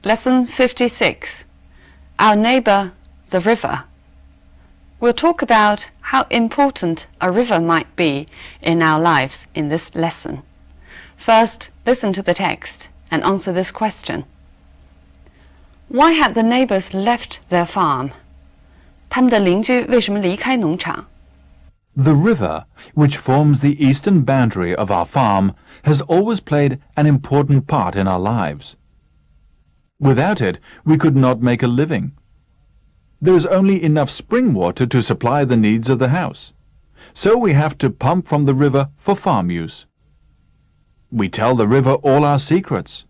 Lesson 56. Our neighbor, the river. We'll talk about how important a river might be in our lives in this lesson. First, listen to the text and answer this question. Why had the neighbors left their farm? 他们的邻居为什么离开农场？ The river, which forms the eastern boundary of our farm, has always played an important part in our lives. Without it, we could not make a living. There is only enough spring water to supply the needs of the house, so we have to pump from the river for farm use. We tell the river all our secrets.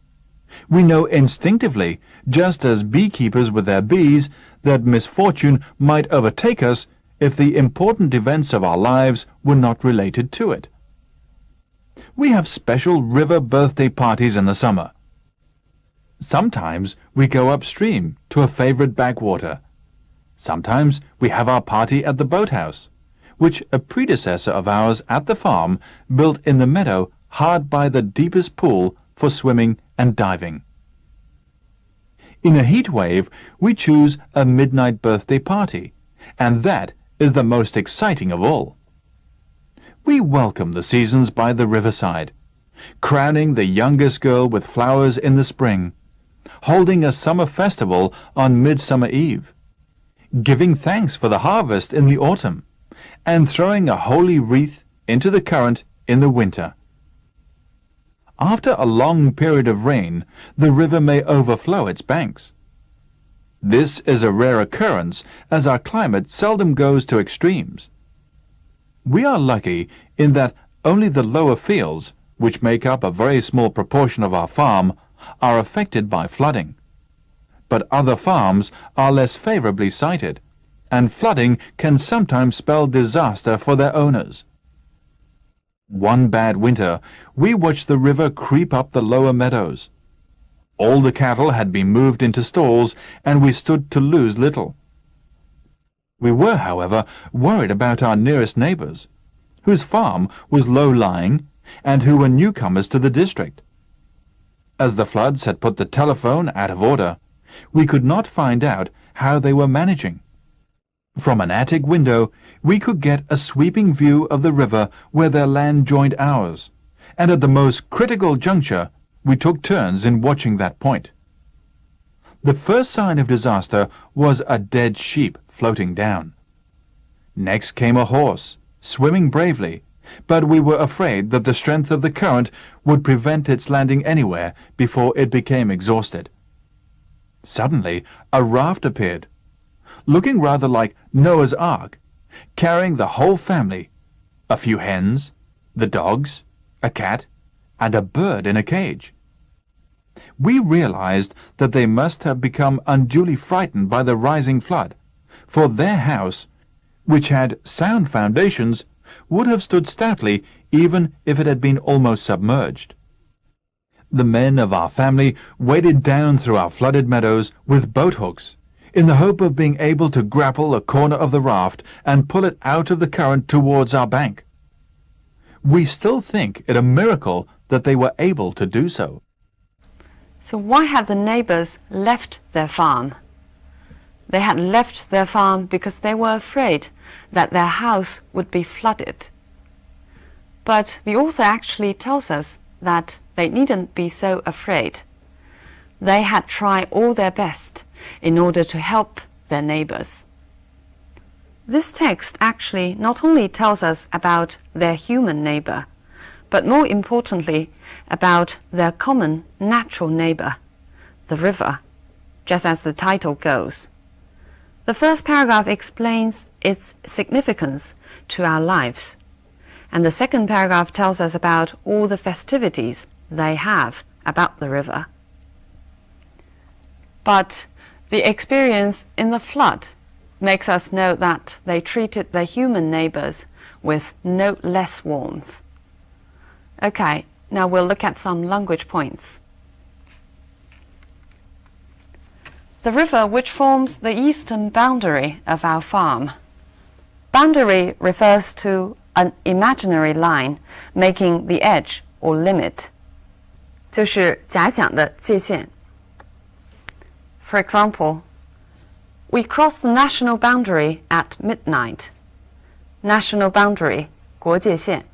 We know instinctively, just as beekeepers with their bees, that misfortune might overtake us if the important events of our lives were not related to it. We have special river birthday parties in the summer. Sometimes we go upstream to a favorite backwater. Sometimes we have our party at the boathouse, which a predecessor of ours at the farm built in the meadow hard by the deepest pool for swimming and diving. In a heat wave, we choose a midnight birthday party, and that is the most exciting of all. We welcome the seasons by the riverside, crowning the youngest girl with flowers in the spring, holding a summer festival on Midsummer Eve, giving thanks for the harvest in the autumn, and throwing a holy wreath into the current in the winter. After a long period of rain, the river may overflow its banks. This is a rare occurrence, as our climate seldom goes to extremes. We are lucky in that only the lower fields, which make up a very small proportion of our farm, are affected by flooding. But other farms are less favorably sited, and flooding can sometimes spell disaster for their owners. One bad winter, we watched the river creep up the lower meadows. All the cattle had been moved into stalls, and we stood to lose little. We were, however, worried about our nearest neighbors, whose farm was low-lying and who were newcomers to the district. As the floods had put the telephone out of order, we could not find out how they were managing. From an attic window, we could get a sweeping view of the river where their land joined ours, and at the most critical juncture, we took turns in watching that point. The first sign of disaster was a dead sheep floating down. Next came a horse, swimming bravely, but we were afraid that the strength of the current would prevent its landing anywhere before it became exhausted. Suddenly, a raft appeared, looking rather like Noah's Ark, carrying the whole family, a few hens, the dogs, a cat, and a bird in a cage. We realized that they must have become unduly frightened by the rising flood, for their house, which had sound foundations, would have stood stoutly even if it had been almost submerged. The men of our family waded down through our flooded meadows with boat hooks, in the hope of being able to grapple a corner of the raft and pull it out of the current towards our bank. We still think it a miracle that they were able to do so. So why had the neighbors left their farm? They had left their farm because they were afraid that their house would be flooded. But the author actually tells us that they needn't be so afraid. They had tried all their best in order to help their neighbors. This text actually not only tells us about their human neighbor, but more importantly, about their common natural neighbor, the river, just as the title goes. The first paragraph explains its significance to our lives, and the second paragraph tells us about all the festivities they have about the river. But the experience in the flood makes us know that they treated their human neighbors with no less warmth. Okay, now we'll look at some language points. The river which forms the eastern boundary of our farm. Boundary refers to an imaginary line making the edge or limit. 就是假想的界限。For example, we crossed the national boundary at midnight. National boundary, 国界线.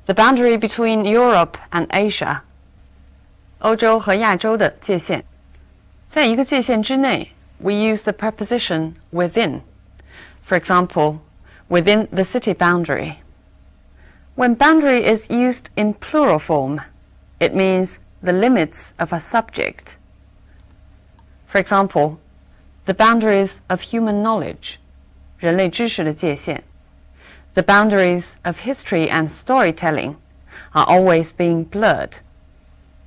The boundary between Europe and Asia. 欧洲和亚洲的界限。在一个界限之内 we use the preposition within. For example, within the city boundary. When boundary is used in plural form, it means the limits of a subject. For example, the boundaries of human knowledge, 人类知识的界限. The boundaries of history and storytelling are always being blurred.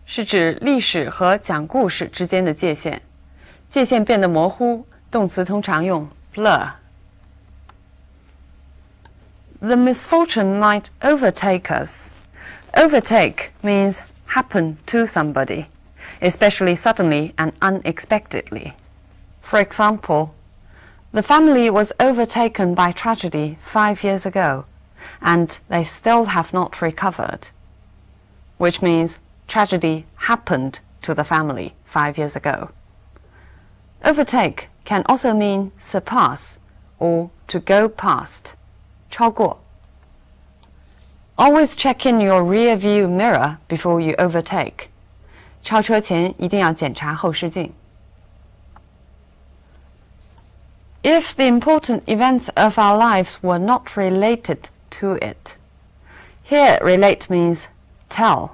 是指历史和讲故事之间的界限，界限变得模糊，动词通常用 blur. The misfortune might overtake us. Overtake means happen to somebody, especially suddenly and unexpectedly. For example, the family was overtaken by tragedy 5 years ago, and they still have not recovered, which means tragedy happened to the family 5 years ago. Overtake can also mean surpass or to go past, 超过. Always check in your rear view mirror before you overtake. 超车前一定要检查后视镜. If the important events of our lives were not related to it. Here relate means tell.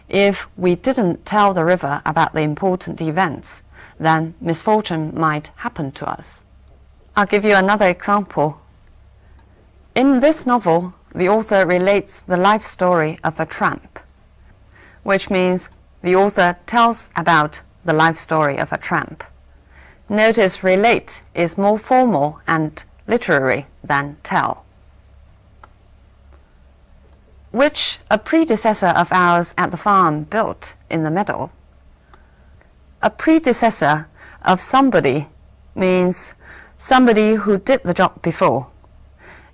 If we didn't tell the river about the important events, then misfortune might happen to us. I'll give you another example. In this novel, the author relates the life story of a tramp, which means the author tells about the life story of a tramp. Notice relate is more formal and literary than tell. Which a predecessor of ours at the farm built in the meadow. A predecessor of somebody means somebody who did the job before.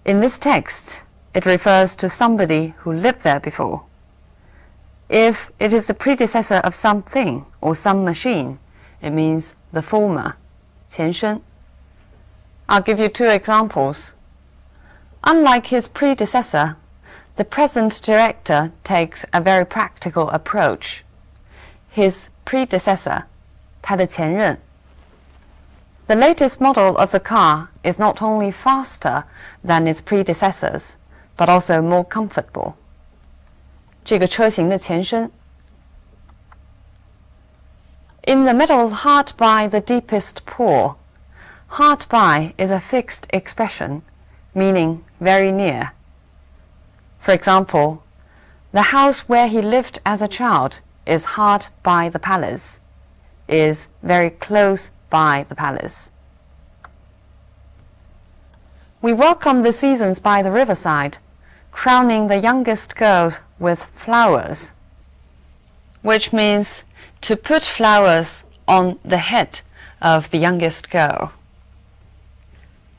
In this text, it refers to somebody who lived there before. If it is the predecessor of something or some machine, it means the former, 前身. I'll give you 2 examples. Unlike his predecessor, the present director takes a very practical approach. His predecessor, 他的前任. The latest model of the car is not only faster than its predecessors, but also more comfortable. 这个车型的前身. In the middle, hard by the deepest pool. Hard by is a fixed expression, meaning very near. For example, the house where he lived as a child is hard by the palace, is very close by the palace. We welcome the seasons by the riverside, crowning the youngest girls with flowers, which means to put flowers on the head of the youngest girl.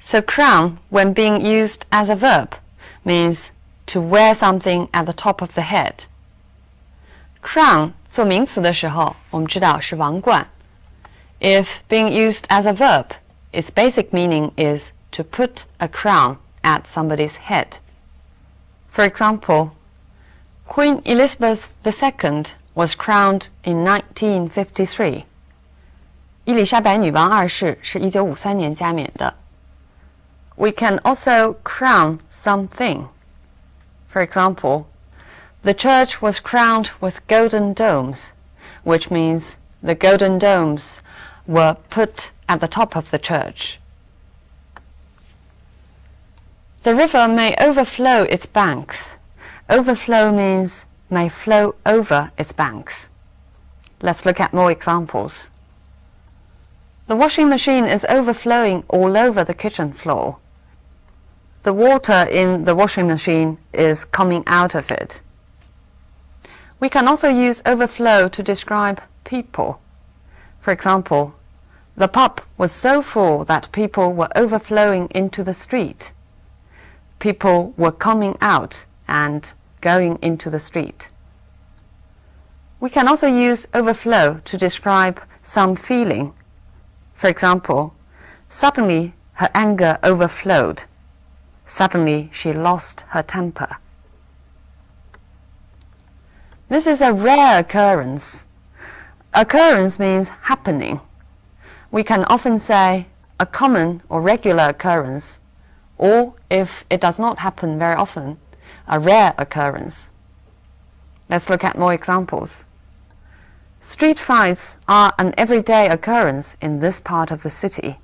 So crown, when being used as a verb, means to wear something at the top of the head. Crown 做名词的时候，我们知道是王冠。If being used as a verb, its basic meaning is to put a crown at somebody's head. For example, Queen Elizabeth II was crowned in 1953. 伊丽莎白女王二世是1953年加冕的。We can also crown something. For example, the church was crowned with golden domes, which means the golden domes were put at the top of the church. The river may overflow its banks. Overflow means may flow over its banks. Let's look at more examples. The washing machine is overflowing all over the kitchen floor. The water in the washing machine is coming out of it. We can also use overflow to describe people. For example, the pub was so full that people were overflowing into the street. People were coming out and going into the street. We can also use overflow to describe some feeling. For example, suddenly her anger overflowed. Suddenly she lost her temper. This is a rare occurrence. Occurrence means happening. We can often say a common or regular occurrence, or if it does not happen very often, a rare occurrence. Let's look at more examples. Street fights are an everyday occurrence in this part of the city.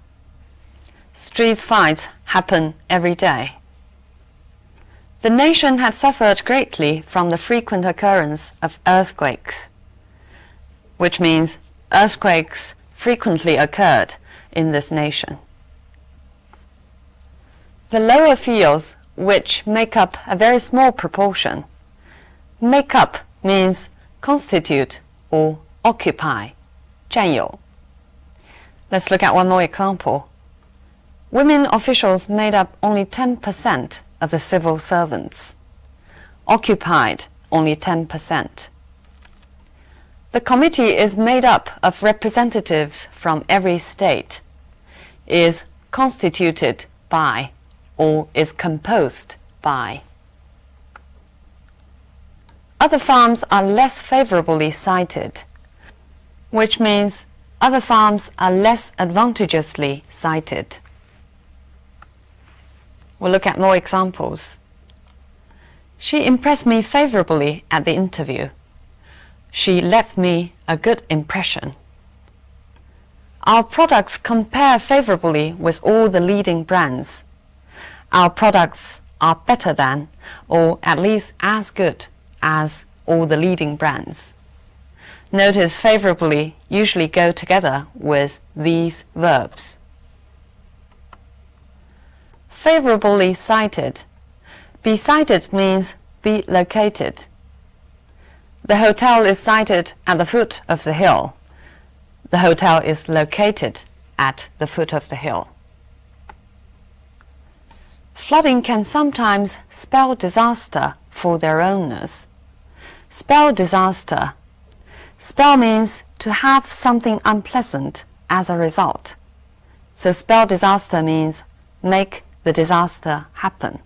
Street fights happen every day. The nation had suffered greatly from the frequent occurrence of earthquakes, which means earthquakes frequently occurred in this nation. The lower fields, which make up a very small proportion. Make up means constitute or occupy, 占有. Let's look at one more example. Women officials made up only 10% of the civil servants. Occupied only 10%. The committee is made up of representatives from every state, is constituted by, or is composed by. Other farms are less favorably sited, which means other farms are less advantageously sited. We'll look at more examples. She impressed me favorably at the interview. She left me a good impression. Our products compare favorably with all the leading brands. Our products are better than, or at least as good as, all the leading brands. Notice favorably usually go together with these verbs. Favorably sited. Be sited means be located. The hotel is sited at the foot of the hill. The hotel is located at the foot of the hill. Flooding can sometimes spell disaster for their owners. Spell disaster. Spell means to have something unpleasant as a result. So spell disaster means make the disaster happen.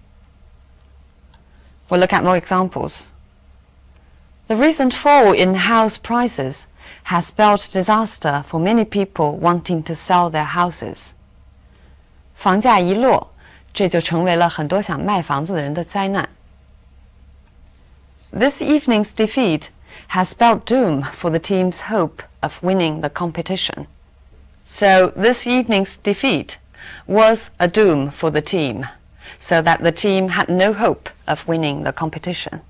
We'll look at more examples. The recent fall in house prices has spelled disaster for many people wanting to sell their houses. 房价一落，这就成为了很多想卖房子的人的灾难。This evening's defeat has spelled doom for the team's hope of winning the competition. So this evening's defeat was a doom for the team, so that the team had no hope of winning the competition.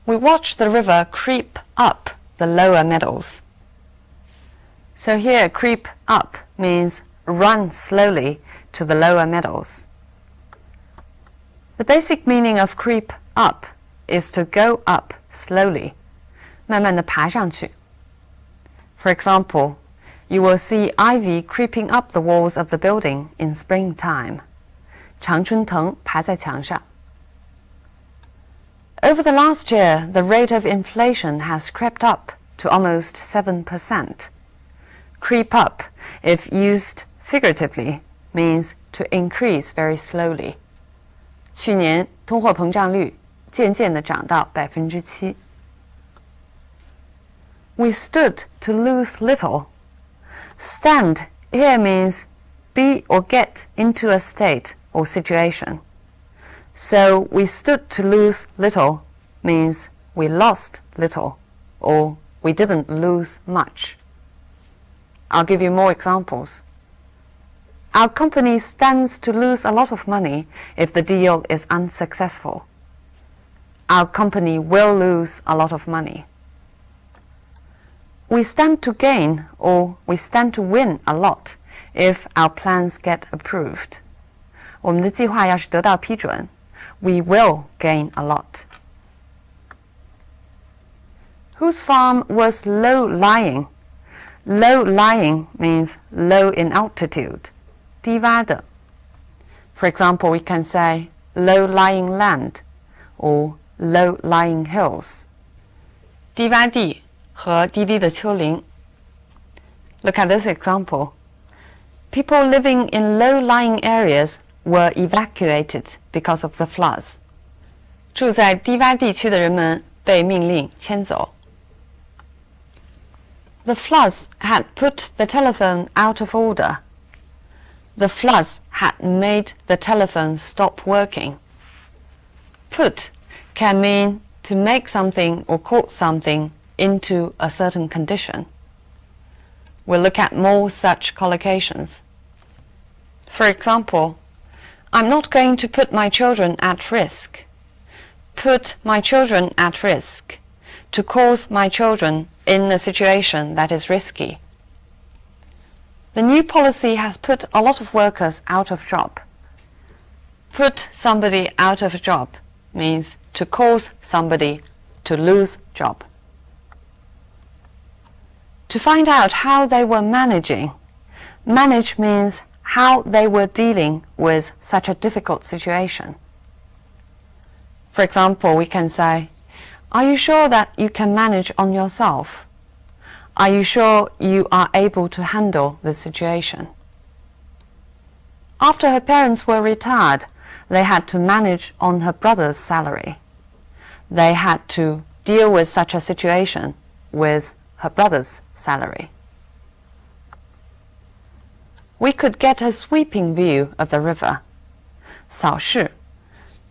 We watched the river creep up the lower meadows. So here, creep up means run slowly to the lower meadows. The basic meaning of creep up is to go up slowly, 慢慢地爬上去. For example, you will see ivy creeping up the walls of the building in springtime. 常春藤爬在墙上. Over the last year, the rate of inflation has crept up to almost 7%. Creep up, if used figuratively, means to increase very slowly. 去年通货膨胀率渐渐地涨到7%。We stood to lose little. Stand here means be or get into a state or situation. So we stood to lose little means we lost little, or we didn't lose much. I'll give you more examples. Our company stands to lose a lot of money if the deal is unsuccessful. Our company will lose a lot of money. We stand to gain, or we stand to win a lot if our plans get approved. 我们的计划要是得到批准, we will gain a lot. Whose farm was low-lying? Low-lying means low in altitude, 低洼的. For example, we can say low-lying land or low-lying hills. 低洼地,和低低的丘陵。Look at this example. People living in low-lying areas were evacuated because of the floods. 住在低洼地区的人们被命令迁走。The floods had put the telephone out of order. The floods had made the telephone stop working. Put can mean to make something or cause something into a certain condition. We'll look at more such collocations. For example, I'm not going to put my children at risk. Put my children at risk. To cause my children in a situation that is risky. The new policy has put a lot of workers out of job. Put somebody out of a job means to cause somebody to lose job. To find out how they were managing, manage means how they were dealing with such a difficult situation. For example, we can say, are you sure that you can manage on yourself? Are you sure you are able to handle the situation? After her parents were retired, they had to manage on her brother's salary. They had to deal with such a situation with her brother's salary. We could get a sweeping view of the river. 扫视.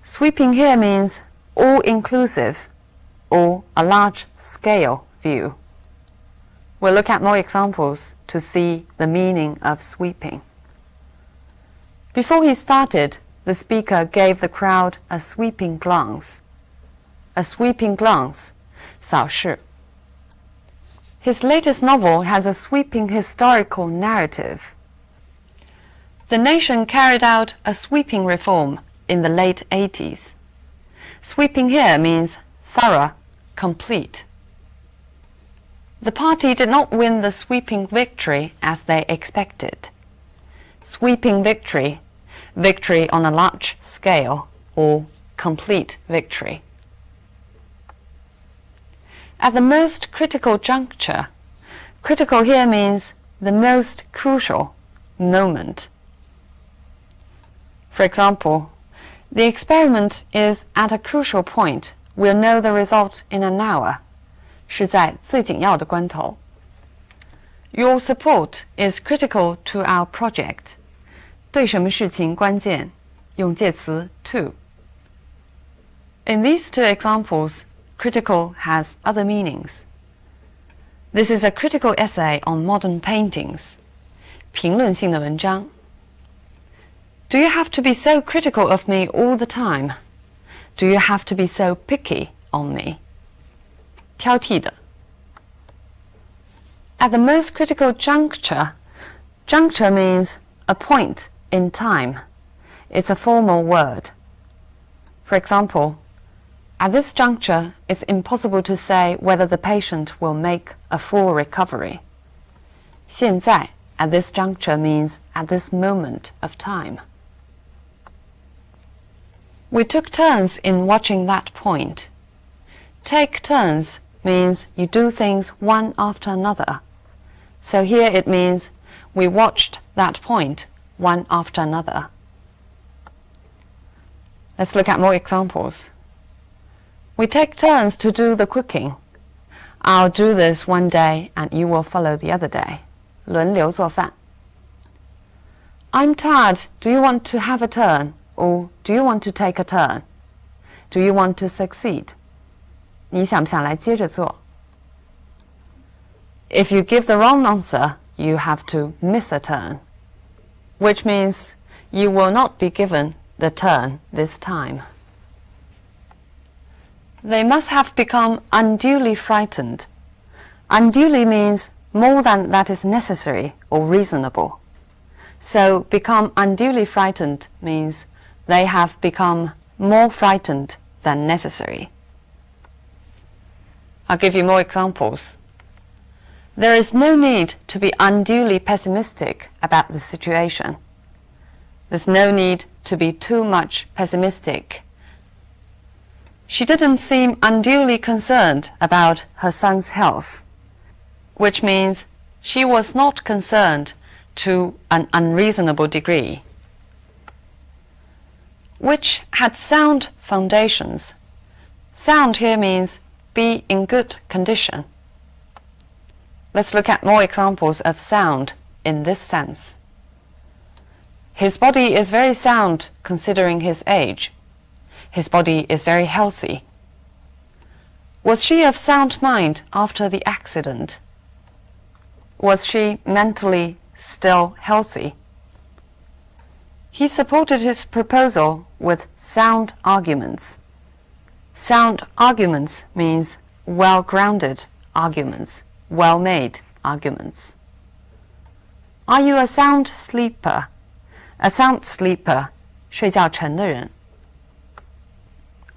Sweeping here means all-inclusive or a large-scale view. We'll look at more examples to see the meaning of sweeping. Before he started, the speaker gave the crowd a sweeping glance. A sweeping glance, 扫视. His latest novel has a sweeping historical narrative. The nation carried out a sweeping reform in the late 80s. Sweeping here means thorough, complete. The party did not win the sweeping victory as they expected. Sweeping victory, victory on a large scale, or complete victory. At the most critical juncture, critical here means the most crucial moment. For example, the experiment is at a crucial point. We'll know the result in an hour. 是在最紧要的关头。Your support is critical to our project. 对什么事情关键？用介词 to. In these two examples, critical has other meanings. This is a critical essay on modern paintings. 评论性的文章。Do you have to be so critical of me all the time? Do you have to be so picky on me? 挑剔的。At the most critical juncture, juncture means a point in time. It's a formal word. For example, at this juncture, it's impossible to say whether the patient will make a full recovery. 现在, at this juncture means at this moment of time. We took turns in watching that point. Take turns means you do things one after another. So here it means we watched that point one after another. Let's look at more examples. We take turns to do the cooking. I'll do this one day and you will follow the other day. 轮流做饭. I'm tired. Do you want to have a turn? Or do you want to take a turn? Do you want to succeed? 你想不想来接着做? If you give the wrong answer, you have to miss a turn, which means you will not be given the turn this time. They must have become unduly frightened. Unduly means more than that is necessary or reasonable. So become unduly frightened means they have become more frightened than necessary. I'll give you more examples. There is no need to be unduly pessimistic about the situation. There's no need to be too much pessimistic. She didn't seem unduly concerned about her son's health. which means she was not concerned to an unreasonable degree. Which had sound foundations. Sound here means be in good condition. Let's look at more examples of sound in this sense. His body is very sound considering his age. His body is very healthy. Was she of sound mind after the accident? Was she mentally still healthy? He supported his proposal with sound arguments. Sound arguments means well-grounded arguments, well-made arguments. Are you a sound sleeper? A sound sleeper, 睡觉沉的人.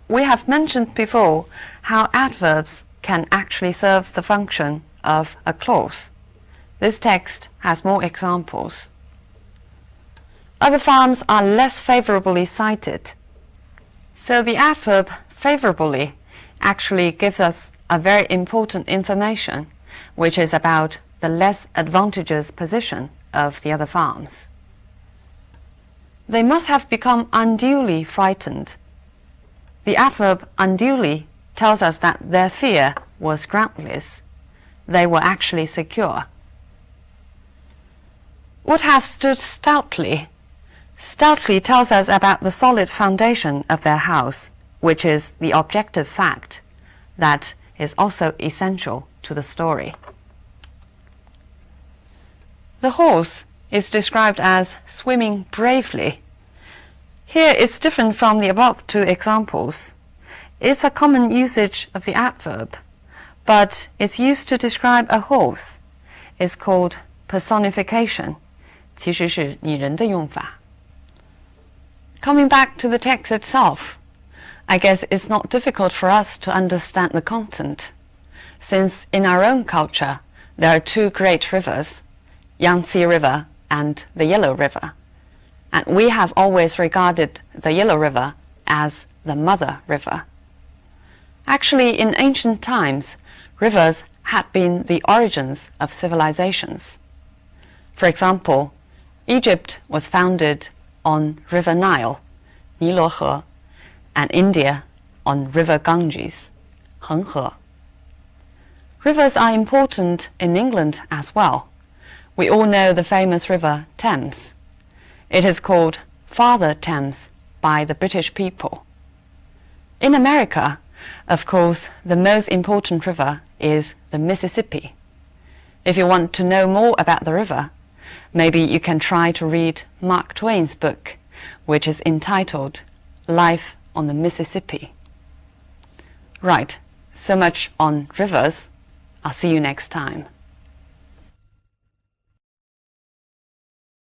We have mentioned before how adverbs can actually serve the function of a clause. This text has more examples. Other farms are less favorably cited. So the adverb favorably actually gives us a very important information, which is about the less advantageous position of the other farms. They must have become unduly frightened. The adverb unduly tells us that their fear was groundless. They were actually secure. Would have stood stoutly. Stoutly tells us about the solid foundation of their house, which is the objective fact that is also essential to the story. The horse is described as swimming bravely. Here it's different from the above two examples. It's a common usage of the adverb, but it's used to describe a horse. It's called personification. 其实是拟人的用法. Coming back to the text itself, I guess it's not difficult for us to understand the content, since in our own culture there are two great rivers, Yangtze River and the Yellow River, and we have always regarded the Yellow River as the mother river. Actually, in ancient times, rivers had been the origins of civilizations. For example, Egypt was founded on River Nile, 尼罗河, and India on River Ganges, 恒河. Rivers are important in England as well. We all know the famous river Thames. It is called Father Thames by the British people. In America, of course, the most important river is the Mississippi. If you want to know more about the river, maybe you can try to read Mark Twain's book, which is entitled Life on the Mississippi. Right, so much on rivers. I'll see you next time.